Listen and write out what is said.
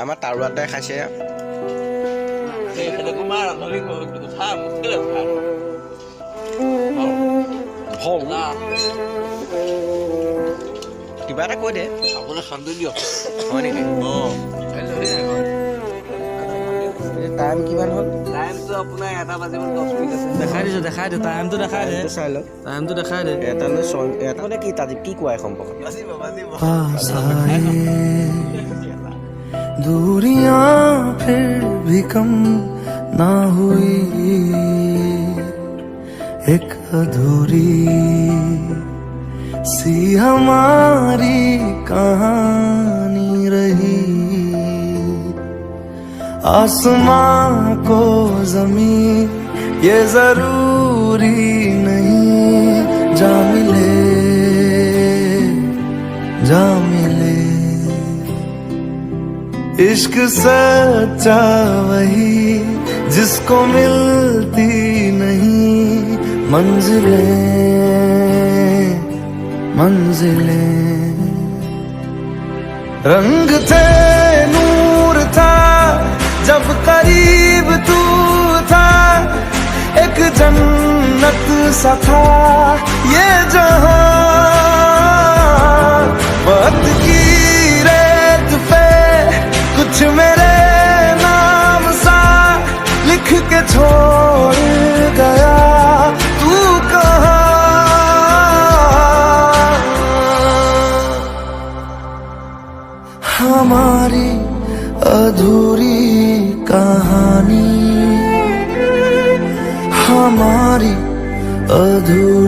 আমাৰ তাৰুৱাতে খাইছে কিবা এটা কৈ দে আপোনাৰ শান্তি দিয়ক হয় নেকি টাইম কিমান হ'ল টাইমটো আপোনাৰ 1 বাজিব 10 মিনিট আছে দেখাই দে টাইমটো দেখাই দে চাই লওক টাইমটো দেখাই দে এটালৈ এটা মানে কি তাত কি কোৱাই সম্পৰ্কত पास आए दूरियां फिर भी कम ना हुई एक अधूरी सी हमारी कहानी रही आसमां को जमीन ये जरूरी नहीं जा मिले इश्क सच्चा वही जिसको मिलती नहीं मंजिलें रंग थे नूर था जब करीब तू था एक जन्नत सा था ये जहां वक्त की रेत पे कुछ मेरे नाम सा लिख के छोड़ गया तू कहाँ हमारी अधूरी कहानी हमारी अधूरी